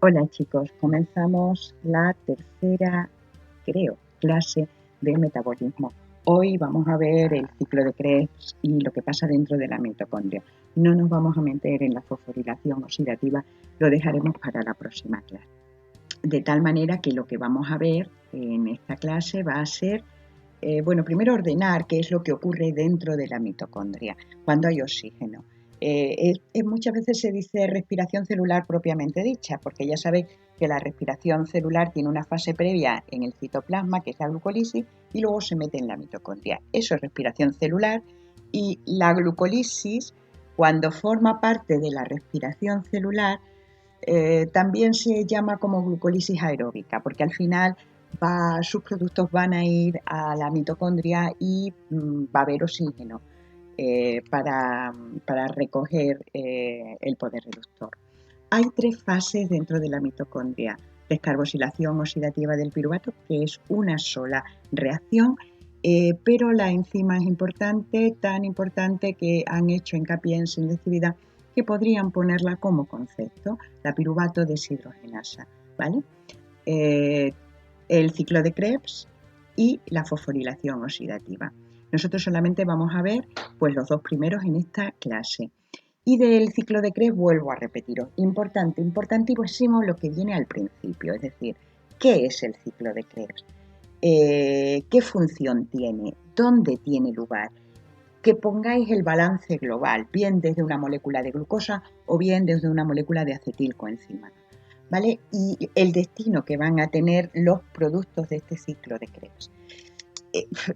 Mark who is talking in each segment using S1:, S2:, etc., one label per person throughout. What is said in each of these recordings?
S1: Hola chicos, comenzamos la tercera, clase de metabolismo. Hoy vamos a ver el ciclo de Krebs y lo que pasa dentro de la mitocondria. No nos vamos a meter en la fosforilación oxidativa, lo dejaremos para la próxima clase. De tal manera que lo que vamos a ver en esta clase va a ser, primero ordenar qué es lo que ocurre dentro de la mitocondria cuando hay oxígeno. Muchas veces se dice respiración celular propiamente dicha, porque ya sabéis que la respiración celular tiene una fase previa en el citoplasma, que es la glucólisis, y luego se mete en la mitocondria. Eso es respiración celular, y la glucólisis, cuando forma parte de la respiración celular, también se llama como glucólisis aeróbica, porque al final sus productos van a ir a la mitocondria y va a haber oxígeno para recoger el poder reductor. Hay tres fases dentro de la mitocondria: descarboxilación oxidativa del piruvato, que es una sola reacción, pero la enzima es importante, tan importante que han hecho hincapié en selectividad que podrían ponerla como concepto, la piruvato deshidrogenasa, ¿vale? El ciclo de Krebs y la fosforilación oxidativa. Nosotros solamente vamos a ver pues los dos primeros en esta clase. Y del ciclo de Krebs vuelvo a repetiros, importantísimo lo que viene al principio, es decir, ¿qué es el ciclo de Krebs? ¿Qué función tiene? ¿Dónde tiene lugar? Que pongáis el balance global, bien desde una molécula de glucosa o bien desde una molécula de acetilcoenzima, ¿vale? Y el destino que van a tener los productos de este ciclo de Krebs.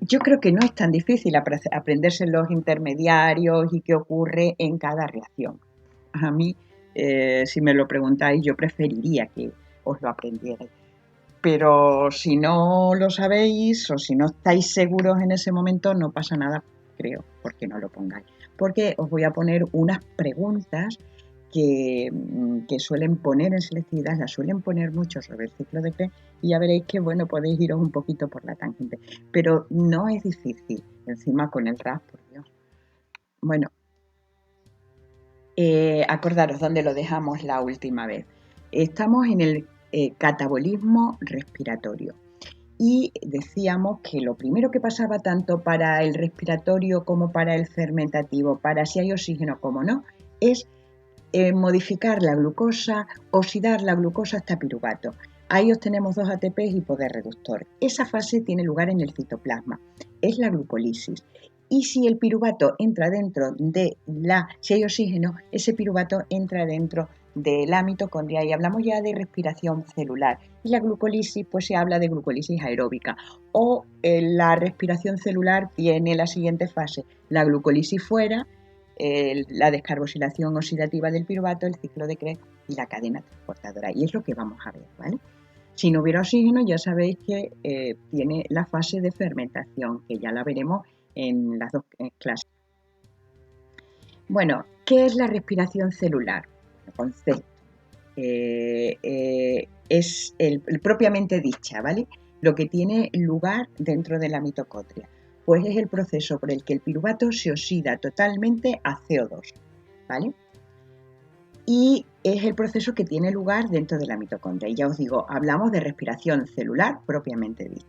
S1: Yo creo que no es tan difícil aprenderse los intermediarios y qué ocurre en cada reacción. A mí, si me lo preguntáis, yo preferiría que os lo aprendierais. Pero si no lo sabéis o si no estáis seguros en ese momento, no pasa nada, creo, porque no lo pongáis. Porque os voy a poner unas preguntas que suelen poner en selectividad, las suelen poner mucho sobre el ciclo de Krebs, y ya veréis que, bueno, podéis iros un poquito por la tangente. Pero no es difícil, encima con el RAS, por Dios. Bueno, acordaros dónde lo dejamos la última vez. Estamos en el catabolismo respiratorio. Y decíamos que lo primero que pasaba tanto para el respiratorio como para el fermentativo, para si hay oxígeno como no, es modificar la glucosa, oxidar la glucosa hasta piruvato. Ahí obtenemos 2 ATPs y poder reductor. Esa fase tiene lugar en el citoplasma, es la glucólisis. Y si el piruvato entra dentro si hay oxígeno, ese piruvato entra dentro de la mitocondria y hablamos ya de respiración celular. Y la glucólisis, pues se habla de glucólisis aeróbica. O la respiración celular tiene la siguiente fase: la glucólisis fuera, la descarboxilación oxidativa del piruvato, el ciclo de Krebs y la cadena transportadora. Y es lo que vamos a ver, ¿vale? Si no hubiera oxígeno, ya sabéis que tiene la fase de fermentación, que ya la veremos en las dos clases. Bueno, ¿qué es la respiración celular? El concepto es el propiamente dicha, ¿vale? Lo que tiene lugar dentro de la mitocondria. Pues es el proceso por el que el piruvato se oxida totalmente a CO2, ¿vale? Y es el proceso que tiene lugar dentro de la mitocondria. Y ya os digo, hablamos de respiración celular propiamente dicha.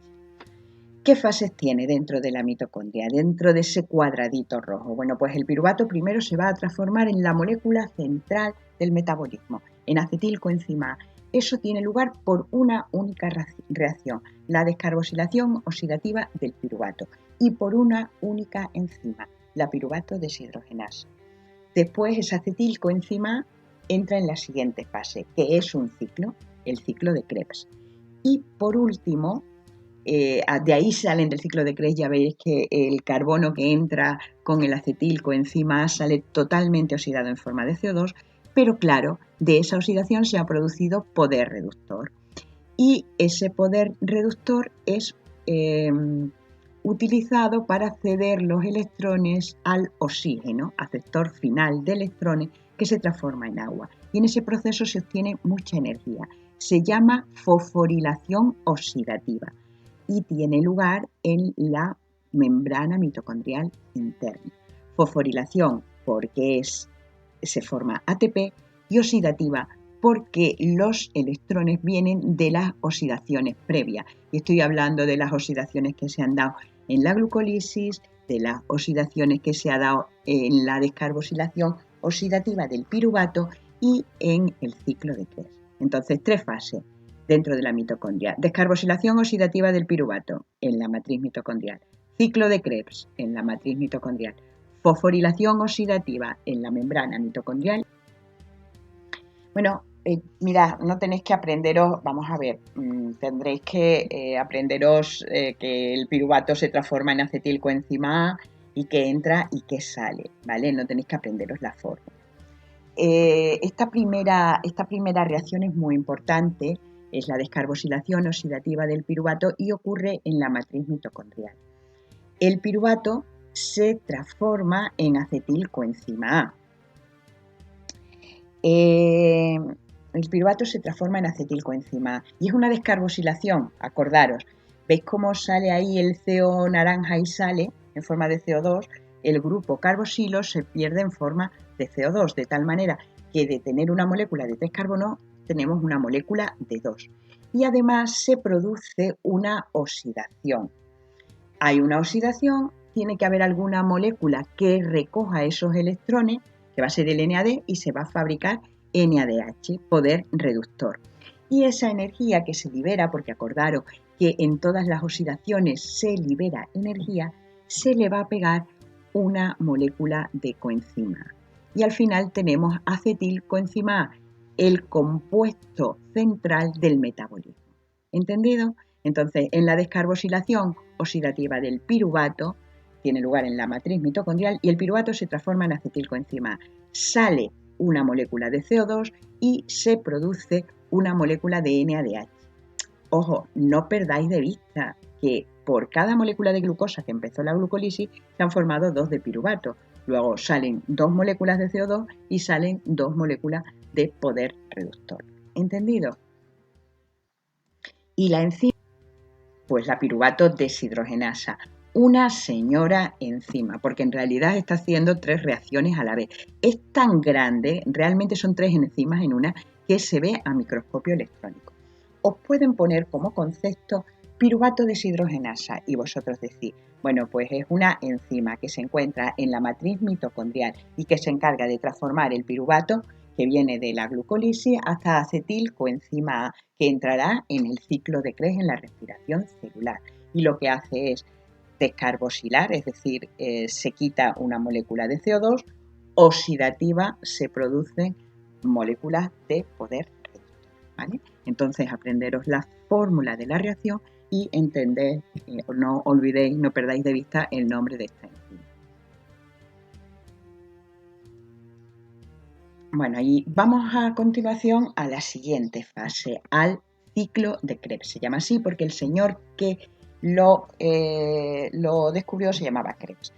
S1: ¿Qué fases tiene dentro de la mitocondria, dentro de ese cuadradito rojo? Bueno, pues el piruvato primero se va a transformar en la molécula central del metabolismo, en acetilcoenzima A. Eso tiene lugar por una única reacción, la descarboxilación oxidativa del piruvato, y por una única enzima, la piruvato deshidrogenasa. Después esa acetilcoenzima A entra en la siguiente fase, que es un ciclo, el ciclo de Krebs. Y por último, de ahí salen del ciclo de Krebs, ya veis que el carbono que entra con el acetilcoenzima A sale totalmente oxidado en forma de CO2, pero claro, de esa oxidación se ha producido poder reductor. Y ese poder reductor es utilizado para ceder los electrones al oxígeno, aceptor final de electrones, que se transforma en agua. Y en ese proceso se obtiene mucha energía. Se llama fosforilación oxidativa y tiene lugar en la membrana mitocondrial interna. Fosforilación porque se forma ATP, y oxidativa porque los electrones vienen de las oxidaciones previas. Y estoy hablando de las oxidaciones que se han dado en la glucólisis, de las oxidaciones que se ha dado en la descarbosilación oxidativa del piruvato y en el ciclo de Krebs. Entonces, 3 fases dentro de la mitocondria. Descarbosilación oxidativa del piruvato en la matriz mitocondrial. Ciclo de Krebs en la matriz mitocondrial. Fosforilación oxidativa en la membrana mitocondrial. Bueno, mirad, no tenéis que aprenderos, vamos a ver, tendréis que aprenderos que el piruvato se transforma en acetilcoenzima A y que entra y que sale, ¿vale? No tenéis que aprenderos la forma. Esta primera reacción es muy importante, es la descarbosilación oxidativa del piruvato y ocurre en la matriz mitocondrial. El piruvato se transforma en acetilcoenzima A. El piruvato se transforma en acetilcoenzima A y es una descarbosilación, acordaros, ¿veis cómo sale ahí el CO naranja y sale en forma de CO2? El grupo carboxilo se pierde en forma de CO2, de tal manera que de tener una molécula de 3 carbonos tenemos una molécula de 2. Y además se produce una oxidación. Hay una oxidación, tiene que haber alguna molécula que recoja esos electrones, que va a ser el NAD, y se va a fabricar NADH, poder reductor. Y esa energía que se libera, porque acordaros que en todas las oxidaciones se libera energía, se le va a pegar una molécula de coenzima. Y al final tenemos acetilcoenzima A, el compuesto central del metabolismo. ¿Entendido? Entonces, en la descarbosilación oxidativa del piruvato, tiene lugar en la matriz mitocondrial y el piruvato se transforma en acetilcoenzima A. Sale una molécula de CO2 y se produce una molécula de NADH. Ojo, no perdáis de vista que por cada molécula de glucosa que empezó la glucólisis se han formado 2 de piruvato. Luego salen 2 moléculas de CO2 y salen 2 moléculas de poder reductor. ¿Entendido? Y la enzima, pues la piruvato deshidrogenasa, una señora enzima, porque en realidad está haciendo 3 reacciones a la vez. Es tan grande, realmente son 3 enzimas en una, que se ve a microscopio electrónico. Os pueden poner como concepto piruvato deshidrogenasa y vosotros decís, bueno, pues es una enzima que se encuentra en la matriz mitocondrial y que se encarga de transformar el piruvato que viene de la glucólisis hasta acetilcoenzima A, que entrará en el ciclo de Krebs en la respiración celular. Y lo que hace es descarbosilar, es decir, se quita una molécula de CO2, oxidativa se producen moléculas de poder reductor, ¿vale? Entonces, aprenderos la fórmula de la reacción y entender, no olvidéis, no perdáis de vista el nombre de esta enzima. Bueno, y vamos a continuación a la siguiente fase, al ciclo de Krebs. Se llama así porque el señor que lo descubrió se llamaba Krebs.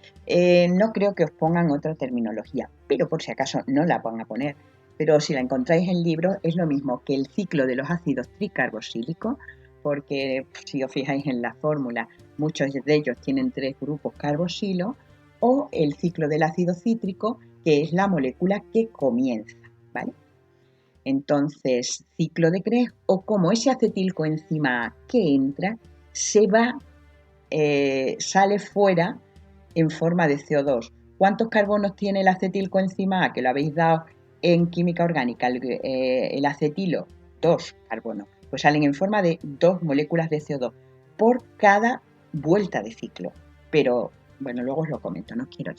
S1: No creo que os pongan otra terminología, pero por si acaso no la van a poner. Pero si la encontráis en libros es lo mismo que el ciclo de los ácidos tricarboxílicos, porque si os fijáis en la fórmula, muchos de ellos tienen 3 grupos carboxilo, o el ciclo del ácido cítrico, que es la molécula que comienza, ¿vale? Entonces, ciclo de Krebs, o como ese acetilcoenzima A que entra, se va, sale fuera en forma de CO2. ¿Cuántos carbonos tiene el acetilcoenzima A? Que lo habéis dado en química orgánica, el acetilo, 2 carbonos. Pues salen en forma de 2 moléculas de CO2 por cada vuelta de ciclo. Pero, bueno, luego os lo comento, no quiero.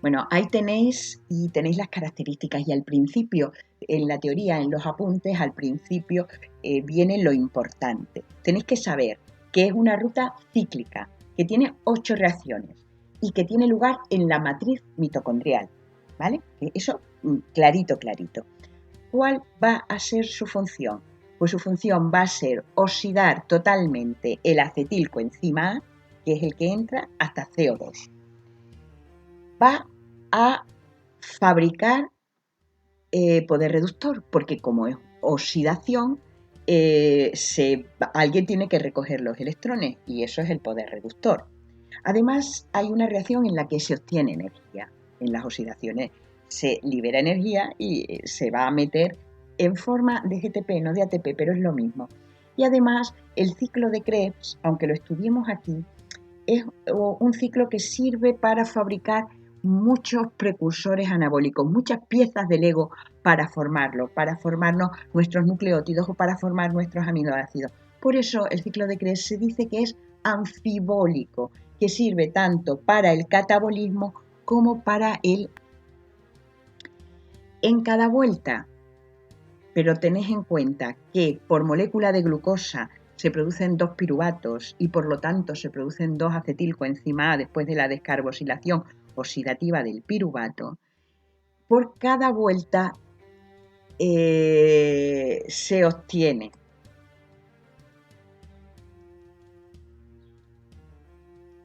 S1: Bueno, ahí tenéis las características y al principio, en la teoría, en los apuntes, al principio viene lo importante. Tenéis que saber que es una ruta cíclica, que tiene 8 reacciones y que tiene lugar en la matriz mitocondrial, ¿vale? Eso clarito, clarito. ¿Cuál va a ser su función? Pues su función va a ser oxidar totalmente el acetilcoenzima A, que es el que entra, hasta CO2. Va a fabricar poder reductor, porque como es oxidación, alguien tiene que recoger los electrones y eso es el poder reductor. Además, hay una reacción en la que se obtiene energía. En las oxidaciones se libera energía y se va a meter en forma de GTP, no de ATP, pero es lo mismo. Y además, el ciclo de Krebs, aunque lo estudiemos aquí, es un ciclo que sirve para fabricar muchos precursores anabólicos, muchas piezas de Lego para formarlo, para formarnos nuestros nucleótidos o para formar nuestros aminoácidos. Por eso el ciclo de Krebs se dice que es anfibólico, que sirve tanto para el catabolismo como para el... En cada vuelta, pero tened en cuenta que por molécula de glucosa se producen 2 piruvatos y por lo tanto se producen 2 acetilcoenzima A después de la descarbosilación oxidativa del piruvato. Por cada vuelta se obtiene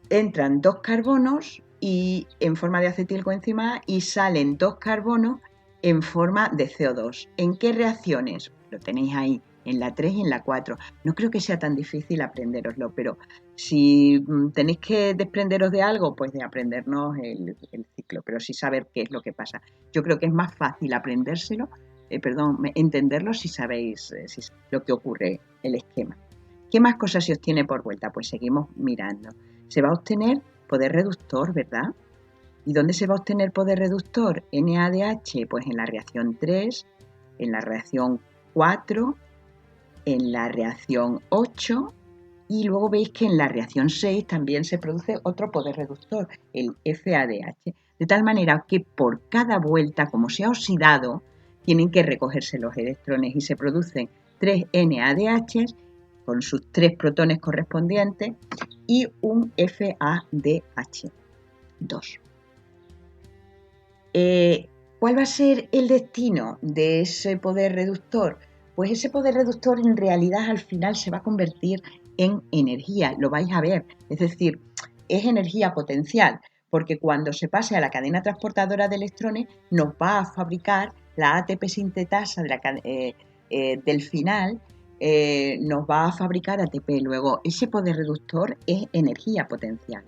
S1: entran 2 carbonos y en forma de acetilcoenzima A y salen 2 carbonos en forma de CO2. ¿En qué reacciones? Lo tenéis ahí, en la 3 y en la 4. No creo que sea tan difícil aprendéroslo, pero si tenéis que desprenderos de algo, pues de aprendernos el ciclo, pero sí saber qué es lo que pasa. Yo creo que es más fácil entenderlo si sabéis lo que ocurre, el esquema. ¿Qué más cosas se obtiene por vuelta? Pues seguimos mirando. Se va a obtener poder reductor, ¿verdad? ¿Y dónde se va a obtener poder reductor? NADH, pues en la reacción 3, en la reacción 4, en la reacción 8 y luego veis que en la reacción 6 también se produce otro poder reductor, el FADH. De tal manera que por cada vuelta, como se ha oxidado, tienen que recogerse los electrones y se producen 3 NADH con sus 3 protones correspondientes y un FADH2. ¿Cuál va a ser el destino de ese poder reductor? Pues ese poder reductor en realidad al final se va a convertir en energía, lo vais a ver, es decir, es energía potencial, porque cuando se pase a la cadena transportadora de electrones nos va a fabricar la ATP sintetasa del final, nos va a fabricar ATP. Luego, ese poder reductor es energía potencial.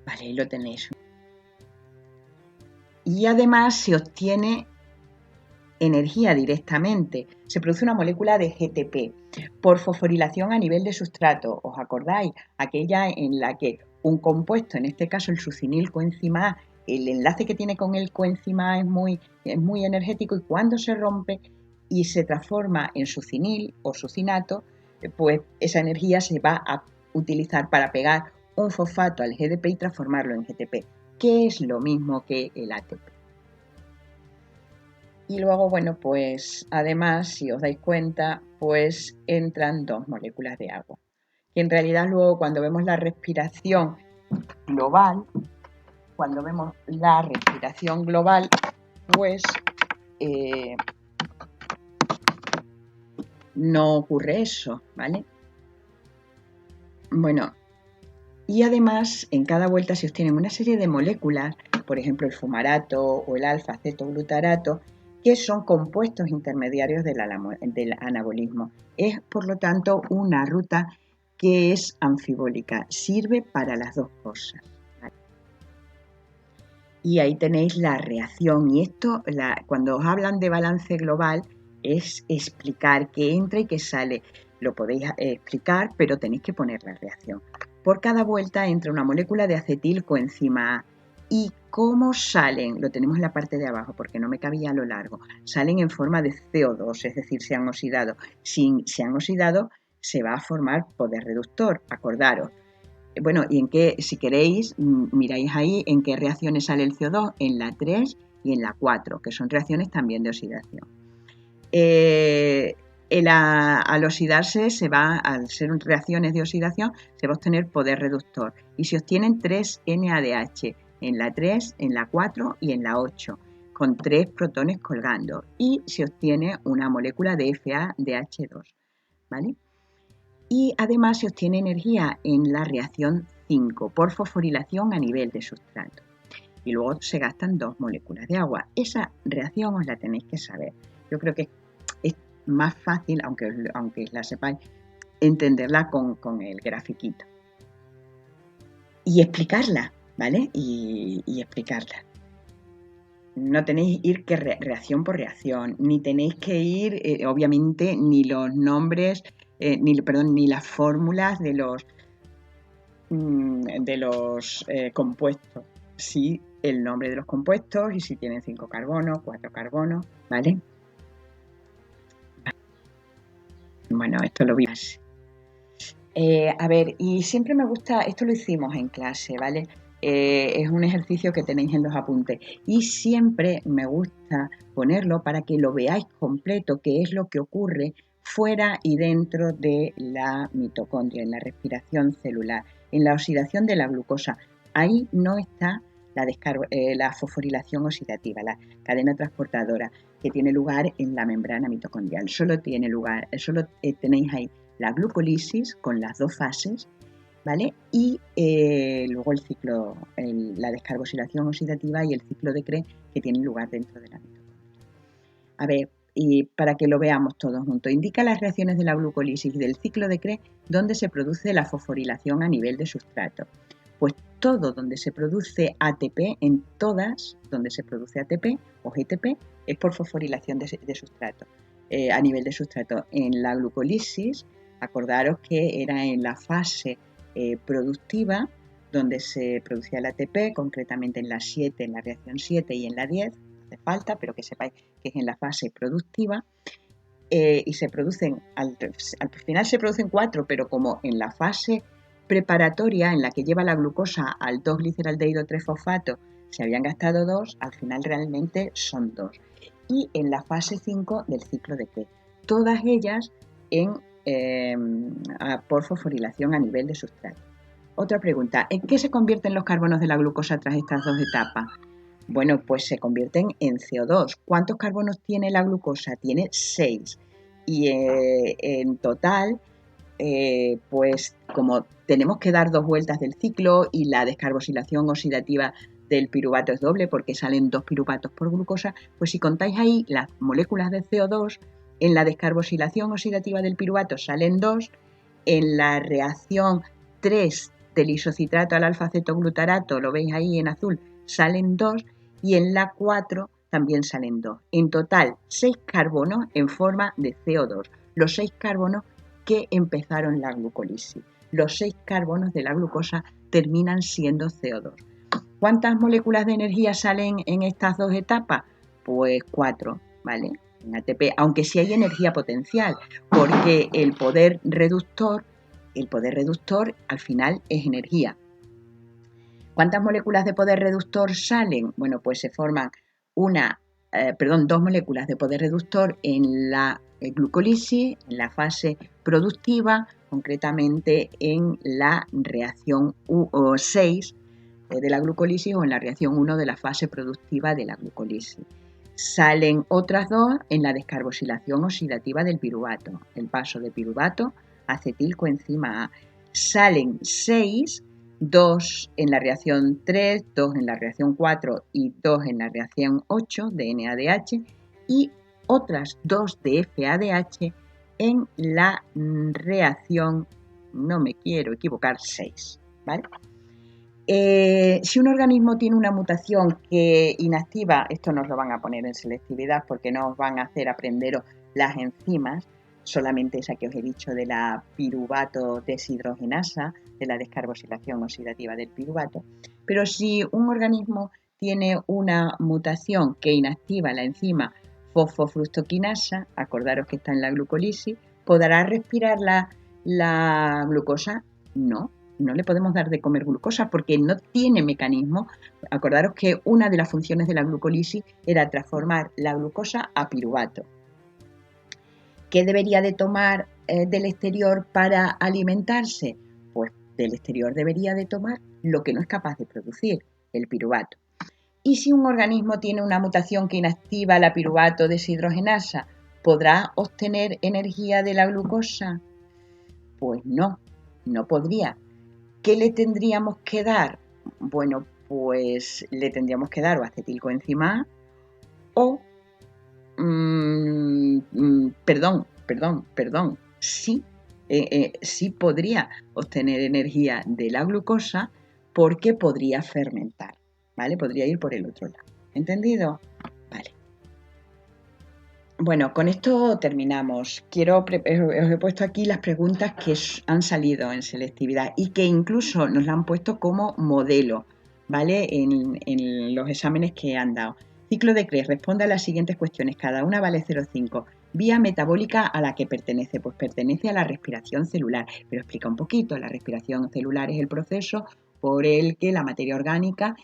S1: Vale, ahí lo tenéis. Y además se obtiene energía directamente. Se produce una molécula de GTP por fosforilación a nivel de sustrato. ¿Os acordáis? Aquella en la que un compuesto, en este caso el succinilcoenzima A, el enlace que tiene con el coenzima A es muy energético y cuando se rompe y se transforma en succinil o succinato, pues esa energía se va a utilizar para pegar un fosfato al GDP y transformarlo en GTP, que es lo mismo que el ATP. Y luego, bueno, pues además, si os dais cuenta, pues entran 2 moléculas de agua. Y en realidad luego cuando vemos la respiración global, pues no ocurre eso, ¿vale? Bueno, y además en cada vuelta se obtienen una serie de moléculas, por ejemplo el fumarato o el alfa-acetoglutarato, que son compuestos intermediarios del anabolismo. Es, por lo tanto, una ruta que es anfibólica, sirve para las dos cosas. Y ahí tenéis la reacción. Y esto, cuando os hablan de balance global, es explicar qué entra y qué sale. Lo podéis explicar, pero tenéis que poner la reacción. Por cada vuelta entra una molécula de acetilcoenzima A. ¿Y cómo salen? Lo tenemos en la parte de abajo porque no me cabía a lo largo. Salen en forma de CO2, es decir, se han oxidado. Si se han oxidado, se va a formar poder reductor, acordaros. Bueno, y en qué, si queréis, miráis ahí en qué reacciones sale el CO2, en la 3 y en la 4, que son reacciones también de oxidación. Al oxidarse, al ser reacciones de oxidación, se va a obtener poder reductor. Y se obtienen 3 NADH en la 3, en la 4 y en la 8, con 3 protones colgando. Y se obtiene una molécula de FADH2, ¿vale? Y además se obtiene energía en la reacción 5 por fosforilación a nivel de sustrato. Y luego se gastan 2 moléculas de agua. Esa reacción os la tenéis que saber. Yo creo que es más fácil, aunque la sepáis, entenderla con el grafiquito. Y explicarla. ¿vale? Y explicarla. No tenéis ir que reacción por reacción, ni tenéis que ir, obviamente, ni los nombres, ni las fórmulas de los compuestos. Sí, el nombre de los compuestos y si tienen 5 carbonos, 4 carbonos, ¿vale? Bueno, esto lo vimos. A ver, y siempre me gusta, esto lo hicimos en clase, ¿vale? Es un ejercicio que tenéis en los apuntes y siempre me gusta ponerlo para que lo veáis completo, qué es lo que ocurre fuera y dentro de la mitocondria, en la respiración celular, en la oxidación de la glucosa. Ahí no está la fosforilación oxidativa, la cadena transportadora que tiene lugar en la membrana mitocondrial. Solo tenéis ahí la glucólisis con las dos fases, ¿vale? Y luego el ciclo, la descarboxilación oxidativa y el ciclo de Krebs que tienen lugar dentro de la mitocondria. A ver, y para que lo veamos todos juntos, indica las reacciones de la glucólisis y del ciclo de Krebs donde se produce la fosforilación a nivel de sustrato. Pues todo donde se produce ATP, en todas donde se produce ATP o GTP, es por fosforilación de sustrato, a nivel de sustrato. En la glucólisis, acordaros que era en la fase productiva donde se producía el ATP, concretamente en la 7, en la reacción 7 y en la 10, hace falta, pero que sepáis que es en la fase productiva, y se producen, al final se producen 4, pero como en la fase preparatoria en la que lleva la glucosa al 2-gliceraldehído 3-fosfato se habían gastado 2, al final realmente son 2. Y en la fase 5 del ciclo de Krebs, todas ellas por fosforilación a nivel de sustrato. Otra pregunta, ¿en qué se convierten los carbonos de la glucosa tras estas dos etapas? Bueno, pues se convierten en CO2. ¿Cuántos carbonos tiene la glucosa? Tiene 6. Y en total, pues como tenemos que dar 2 vueltas del ciclo y la descarboxilación oxidativa del piruvato es doble porque salen 2 piruvatos por glucosa, pues si contáis ahí las moléculas de CO2, en la descarboxilación oxidativa del piruvato salen 2, en la reacción 3 del isocitrato al alfa-cetoglutarato, lo veis ahí en azul, salen 2 y en la 4 también salen 2. En total, 6 carbonos en forma de CO2. Los 6 carbonos que empezaron la glucólisis. Los 6 carbonos de la glucosa terminan siendo CO2. ¿Cuántas moléculas de energía salen en estas dos etapas? Pues 4, ¿vale? En ATP, aunque sí hay energía potencial, porque el poder reductor al final es energía. ¿Cuántas moléculas de poder reductor salen? Bueno, pues se forman dos moléculas de poder reductor en la glucólisis, en la fase productiva, concretamente en la reacción 6 de la glucólisis o en la reacción 1 de la fase productiva de la glucólisis. Salen otras dos en la descarboxilación oxidativa del piruvato, el paso de piruvato a acetilcoenzima A. Salen 6, 2 en la reacción 3, 2 en la reacción 4 y 2 en la reacción 8 de NADH y otras 2 de FADH en la reacción, no me quiero equivocar, 6, ¿vale? Si un organismo tiene una mutación que inactiva, esto nos lo van a poner en selectividad porque no os van a hacer aprenderos las enzimas, solamente esa que os he dicho de la piruvato deshidrogenasa, de la descarboxilación oxidativa del piruvato. Pero si un organismo tiene una mutación que inactiva la enzima fosfofructoquinasa, acordaros que está en la glucólisis, ¿podrá respirar la glucosa? No le podemos dar de comer glucosa porque no tiene mecanismo. Acordaros que una de las funciones de la glucólisis era transformar la glucosa a piruvato. ¿Qué debería de tomar del exterior para alimentarse? Pues del exterior debería de tomar lo que no es capaz de producir, el piruvato. ¿Y si un organismo tiene una mutación que inactiva la piruvato deshidrogenasa, podrá obtener energía de la glucosa? Pues no podría. ¿Qué le tendríamos que dar? Bueno, pues le tendríamos que dar o acetilcoenzima A o, sí podría obtener energía de la glucosa porque podría fermentar, ¿vale? Podría ir por el otro lado. ¿Entendido? Vale. Bueno, con esto terminamos. Os he puesto aquí las preguntas que han salido en selectividad y que incluso nos la han puesto como modelo, ¿vale? En los exámenes que han dado. Ciclo de Krebs, responde a las siguientes cuestiones, cada una vale 0,5. Vía metabólica a la que pertenece, pues pertenece a la respiración celular, pero explica un poquito, la respiración celular es el proceso por el que la materia orgánica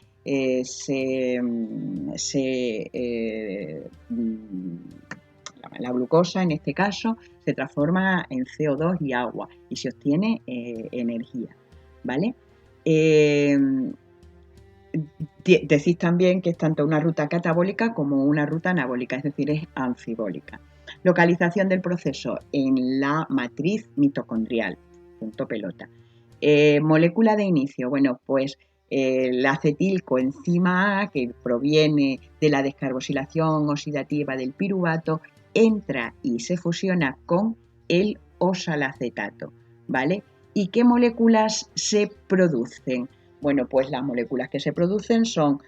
S1: la glucosa en este caso se transforma en CO2 y agua y se obtiene energía, ¿vale? Decís también que es tanto una ruta catabólica como una ruta anabólica, es decir, es anfibólica. Localización del proceso en la matriz mitocondrial, punto pelota. Molécula de inicio, bueno, pues la acetilcoenzima A, que proviene de la descarboxilación oxidativa del piruvato, entra y se fusiona con el osalacetato, ¿vale? ¿Y qué moléculas se producen? Bueno, pues las moléculas que se producen son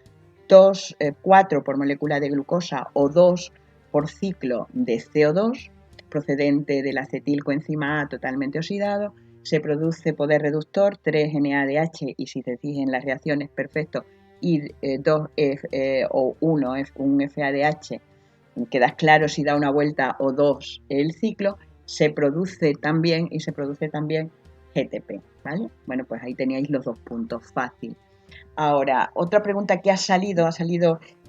S1: 4 por molécula de glucosa o 2 por ciclo de CO2 procedente del acetilcoenzima A totalmente oxidado. Se produce poder reductor 3-NADH y si te fijas en las reacciones perfecto y 2 o 1 un FADH, queda claro si da una vuelta o 2 el ciclo, se produce también GTP, ¿vale? Bueno, pues ahí teníais los 2 puntos, fácil. Ahora, otra pregunta que ha salido,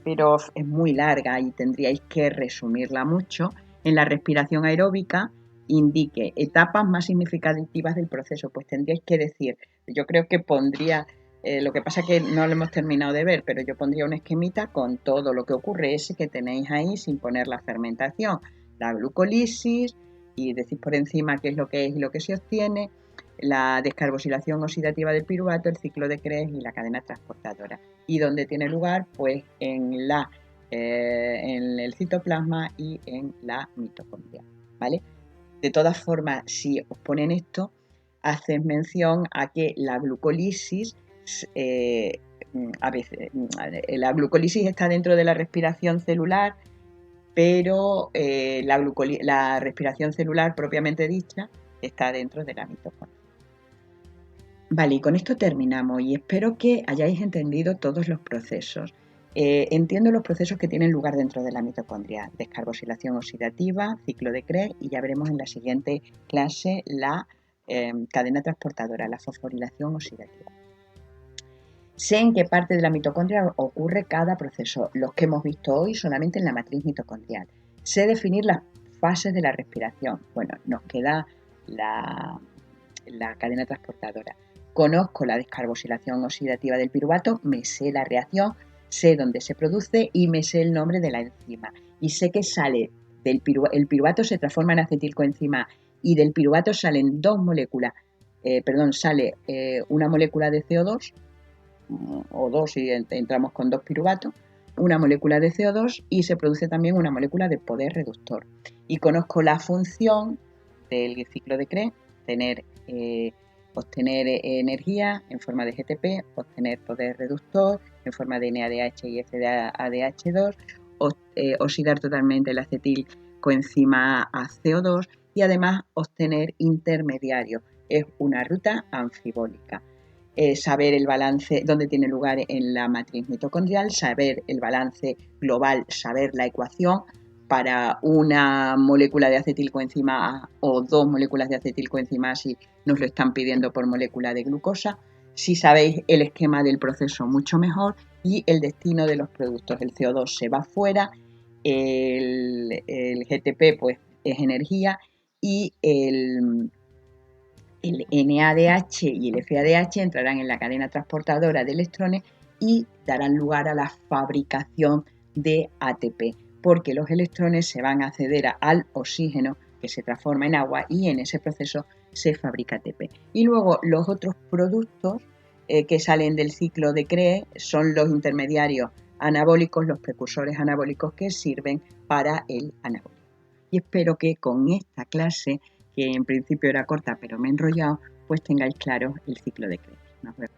S1: pero es muy larga y tendríais que resumirla mucho. En la respiración aeróbica, indique etapas más significativas del proceso. Pues tendríais que decir, yo creo que pondría, lo que pasa que no lo hemos terminado de ver, pero yo pondría un esquemita con todo lo que ocurre, ese que tenéis ahí sin poner la fermentación, la glucólisis, y decís por encima qué es lo que es y lo que se obtiene, la descarboxilación oxidativa del piruvato, el ciclo de Krebs y la cadena transportadora. ¿Y dónde tiene lugar? Pues en el citoplasma y en la mitocondria, ¿vale? De todas formas, si os ponen esto, hacen mención a que la glucólisis, a veces, la glucólisis está dentro de la respiración celular, pero la respiración celular propiamente dicha está dentro de la mitocondria. Vale, y con esto terminamos y espero que hayáis entendido todos los procesos. Entiendo los procesos que tienen lugar dentro de la mitocondria, descarboxilación oxidativa, ciclo de Krebs y ya veremos en la siguiente clase la cadena transportadora, la fosforilación oxidativa. Sé en qué parte de la mitocondria ocurre cada proceso, los que hemos visto hoy solamente en la matriz mitocondrial. Sé definir las fases de la respiración. Bueno, nos queda la cadena transportadora. Conozco la descarboxilación oxidativa del piruvato, me sé la reacción, sé dónde se produce y me sé el nombre de la enzima. Y sé que sale el piruvato se transforma en acetilcoenzima y del piruvato salen sale una molécula de CO2 o 2 si entramos con 2 piruvatos, una molécula de CO2 y se produce también una molécula de poder reductor. Y conozco la función del ciclo de Krebs, obtener energía en forma de GTP, obtener poder reductor en forma de NADH y FADH2, oxidar totalmente el acetilcoenzima a CO2 y además obtener intermediario. Es una ruta anfibólica. Saber el balance, dónde tiene lugar en la matriz mitocondrial, saber el balance global, saber la ecuación para una molécula de acetilcoenzima A o 2 moléculas de acetilcoenzima A si nos lo están pidiendo por molécula de glucosa. Si sabéis el esquema del proceso, mucho mejor, y el destino de los productos. El CO2 se va fuera, el GTP pues es energía y el NADH y el FADH entrarán en la cadena transportadora de electrones y darán lugar a la fabricación de ATP, porque los electrones se van a acceder al oxígeno que se transforma en agua y en ese proceso se fabrica ATP. Y luego los otros productos que salen del ciclo de Krebs son los intermediarios anabólicos, los precursores anabólicos que sirven para el anabólico. Y espero que con esta clase, que en principio era corta pero me he enrollado, pues tengáis claro el ciclo de Krebs. Nos vemos.